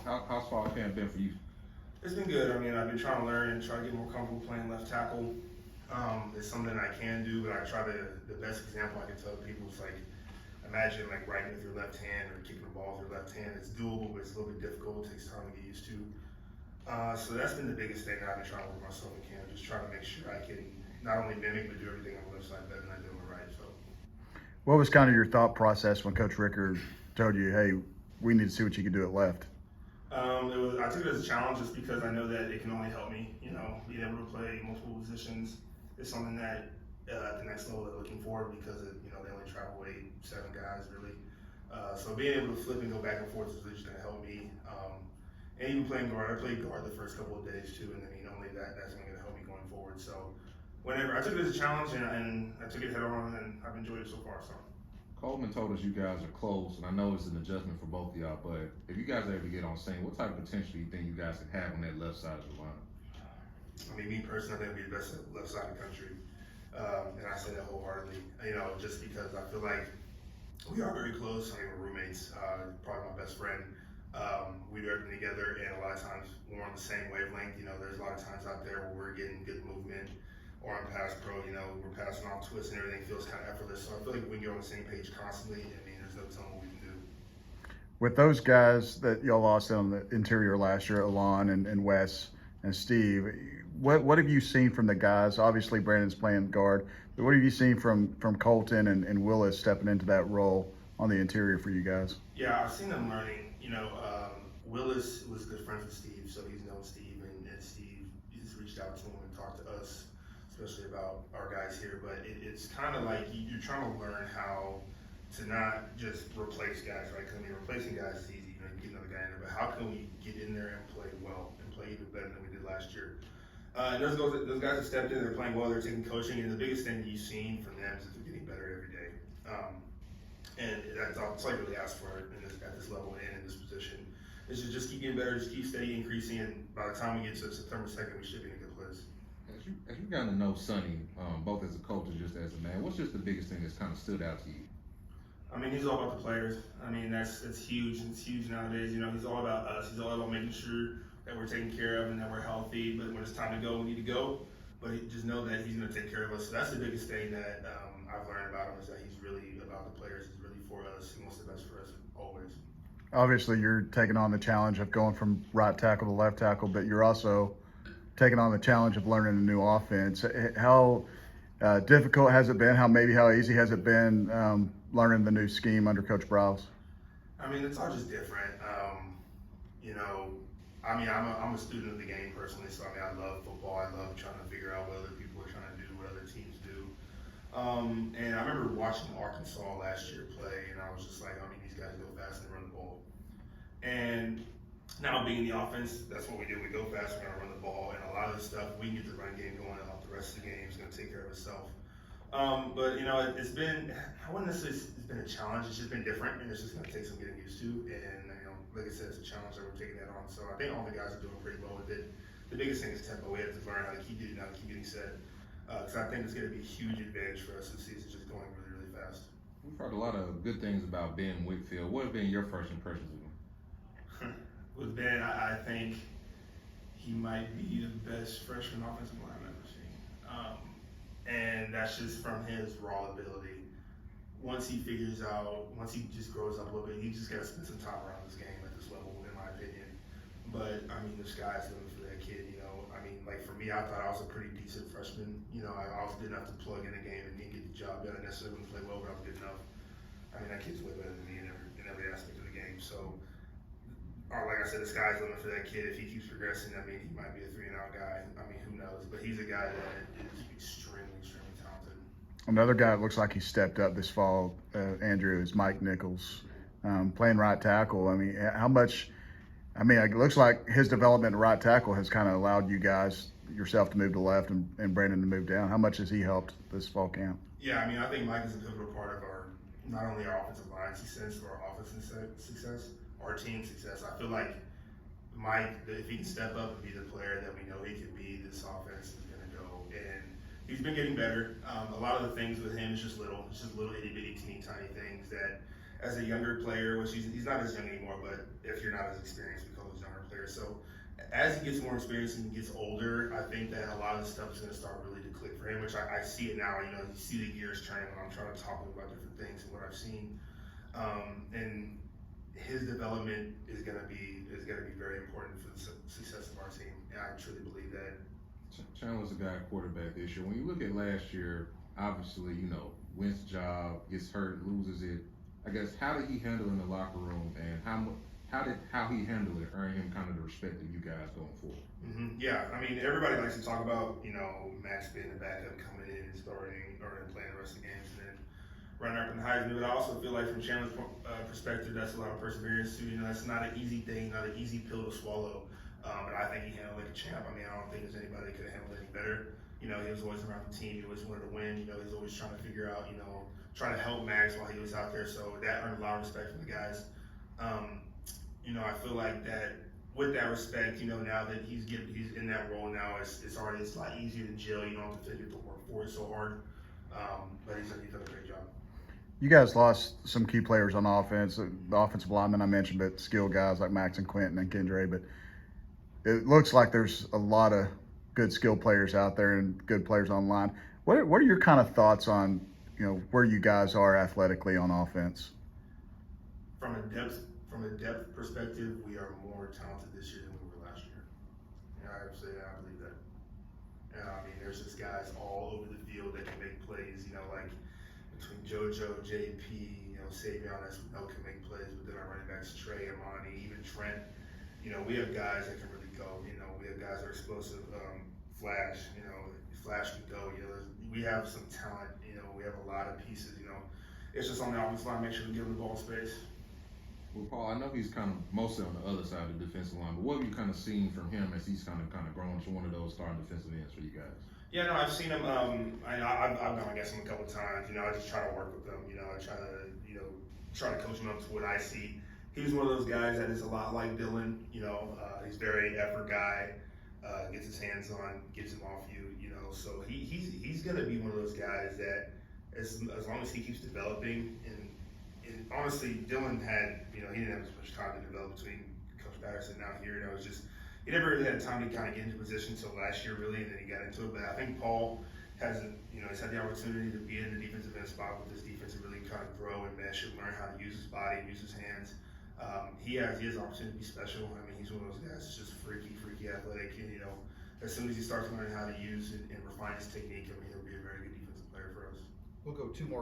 How's fall camp been for you? It's been good. I mean, I've been trying to learn and try to get more comfortable playing left tackle. It's something I can do, but I try to. The best example I can tell people is like, imagine like writing with your left hand or kicking the ball with your left hand. It's doable, but it's a little bit difficult. It takes time to get used to. So that's been the biggest thing that I've been trying to work myself in camp. Just trying to make sure I can not only mimic but do everything on the left side better than I do on the right. So. What was kind of your thought process when Coach Ricker told you, "Hey, we need to see what you can do at left"? I took it as a challenge just because I know that it can only help me. You know, being able to play multiple positions is something that at the next level they're looking for because they only travel 7 guys really. So being able to flip and go back and forth is really just going to help me. And even playing guard, I played guard the first couple of days too, and then only that's only going to help me going forward. So whenever I took it as a challenge and I took it head on, and I've enjoyed it so far. So. Coleman told us you guys are close, and I know it's an adjustment for both of y'all, but if you guys ever get on scene, what type of potential do you think you guys can have on that left side of the line? I mean, me personally, I think we're the best left side of the country. And I say that wholeheartedly, just because I feel like we are very close. I mean, we're roommates, probably my best friend. We do everything together, and a lot of times we're on the same wavelength. There's a lot of times out there where we're getting good movement, or I'm pass pro, we're passing off twists and everything feels kind of effortless. So I feel like if we can get on the same page constantly, I mean, there's no telling what we can do. With those guys that y'all lost on the interior last year, Alon and Wes and Steve, what have you seen from the guys? Obviously, Brandon's playing guard, but what have you seen from Colton and Willis stepping into that role on the interior for you guys? Yeah, I've seen them learning. Willis was good friends with Steve, so he's known Steve, and Steve has reached out to him and talked to us, especially about our guys here. But it's kind of like you're trying to learn how to not just replace guys, right? Because replacing guys is easy, you get another guy in there. But how can we get in there and play well and play even better than we did last year? And those guys have stepped in, they're playing well, they're taking coaching, and the biggest thing you've seen from them is that they're getting better every day. And that's all I really ask for at this level and in this position. Is to just keep getting better, just keep steady increasing, and by the time we get to September 2nd, we should be in a good place. As you gotten to know Sonny, both as a coach and just as a man, what's just the biggest thing that's kind of stood out to you? I mean, he's all about the players. I mean, that's huge. It's huge nowadays. He's all about us. He's all about making sure that we're taken care of and that we're healthy. But when it's time to go, we need to go. But just know that he's going to take care of us. So that's the biggest thing that I've learned about him is that he's really about the players. He's really for us. He wants the best for us always. Obviously, you're taking on the challenge of going from right tackle to left tackle, but you're also taking on the challenge of learning a new offense. How difficult has it been? How easy has it been learning the new scheme under Coach Browse? I mean, it's all just different. I'm a student of the game personally, so I love football. I love trying to figure out what other people are trying to do, what other teams do. And I remember watching Arkansas last year play, and I was just like, these guys go fast and run the ball. And now being in the offense, that's what we do. We go fast, we're gonna run the ball, and a lot of the stuff we can get the run game going, and the rest of the game is gonna take care of itself. But it's been, I wouldn't necessarily say it's been a challenge. It's just been different, and it's just gonna take some getting used to. And like I said, it's a challenge that we're taking that on. So I think all the guys are doing pretty well with it. The biggest thing is tempo. We have to learn how to keep getting set. Because I think it's going to be a huge advantage for us this season, just going really, really fast. We've heard a lot of good things about Ben Whitfield. What have been your first impressions of him? With Ben, I think he might be the best freshman offensive lineman I've ever seen. And that's just from his raw ability. Once he just grows up a little bit, he just got to spend some time around this game at this level, in my opinion. But, the sky's the limit for that kid, Like for me, I thought I was a pretty decent freshman. I was good enough to plug in a game and get the job done. I necessarily wouldn't play well, but I was good enough. That kid's way better than me in every aspect of the game. So, like I said, the sky's the limit for that kid. If he keeps progressing, he might be a 3-and-out guy. Who knows? But he's a guy that is extremely, extremely talented. Another guy that looks like he stepped up this fall, Andrew, is Mike Nichols, playing right tackle. How much? It looks like his development at right tackle has kind of allowed you guys, yourself, to move to left and Brandon to move down. How much has he helped this fall camp? Yeah, I think Mike is a pivotal part of not only our offensive line success, but our offensive success, our team success. I feel like Mike, if he can step up and be the player that we know he can be, this offense is going to go. And he's been getting better. A lot of the things with him is just little. It's just little itty bitty, teeny tiny things that as a younger player, which he's not as young anymore, but if you're not as experienced, we call those younger players. So as he gets more experience and he gets older, I think that a lot of the stuff is going to start really to click for him, which I see it now. You know, you see the gears turning when I'm trying to talk about different things and what I've seen. And his development is going to be very important for the success of our team. And I truly believe that. Chandler's a guy quarterback this year. When you look at last year, obviously, you know, wins the job, gets hurt, loses it. I guess how did he handle in the locker room, and how he handled it earn him kind of the respect of you guys going forward? Mm-hmm. Yeah, I mean, everybody likes to talk about, you know, Max being the backup coming in and starting or playing the rest of the games and then running up in the Heisman. But I also feel like from Chandler's perspective, that's a lot of perseverance too. You know, that's not an easy thing, not an easy pill to swallow. But I think he handled it like a champ. I mean, I don't think there's anybody that could have handled it any better. You know, he was always around the team. He always wanted to win. You know, he was always trying to figure out, you know, trying to help Max while he was out there. So that earned a lot of respect from the guys. You know, I feel like that with that respect, you know, now that he's in that role now, it's a lot easier to gel. You don't have to get to work for it so hard. But he's done a great job. You guys lost some key players on offense. The offensive linemen I mentioned, but skilled guys like Max and Quentin and Kendre. But it looks like there's a lot of good skill players out there and good players online. What are your kind of thoughts on, you know, where you guys are athletically on offense? From a depth perspective, we are more talented this year than we were last year. And I say that, I believe that. And I mean, there's just guys all over the field that can make plays. You know, like between JoJo, JP, you know, Savion, as we know, can make plays. But then our running backs, Trey, Amani, even Trent. You know, we have guys that can really go. You know, we have guys that are explosive. Flash, you know, Flash can go. You know, we have some talent. You know, we have a lot of pieces. You know, it's just on the offensive line, make sure we give him the ball space. Well, Paul, I know he's kind of mostly on the other side of the defensive line, but what have you kind of seen from him as he's kind of grown to one of those starting defensive ends for you guys? Yeah, no, I've seen him. I've gone against him a couple of times. You know, I just try to work with him. You know, I try to coach him up to what I see. He was one of those guys that is a lot like Dylan. You know, he's very effort guy. Gets his hands on, gets him off you. You know, so he's gonna be one of those guys that as long as he keeps developing and honestly, Dylan had, you know, he didn't have as much time to develop between Coach Patterson and out here. You know, it was just, he never really had time to kind of get into position until last year, really, and then he got into it. But I think Paul has, you know, he's had the opportunity to be in the defensive end spot with this defense and really kind of grow and mesh and learn how to use his body, use his hands. He has the opportunity to be special. I mean, he's one of those guys that's just freaky athletic. And, you know, as soon as he starts learning how to use and refine his technique, I mean, he'll be a very good defensive player for us. We'll go two more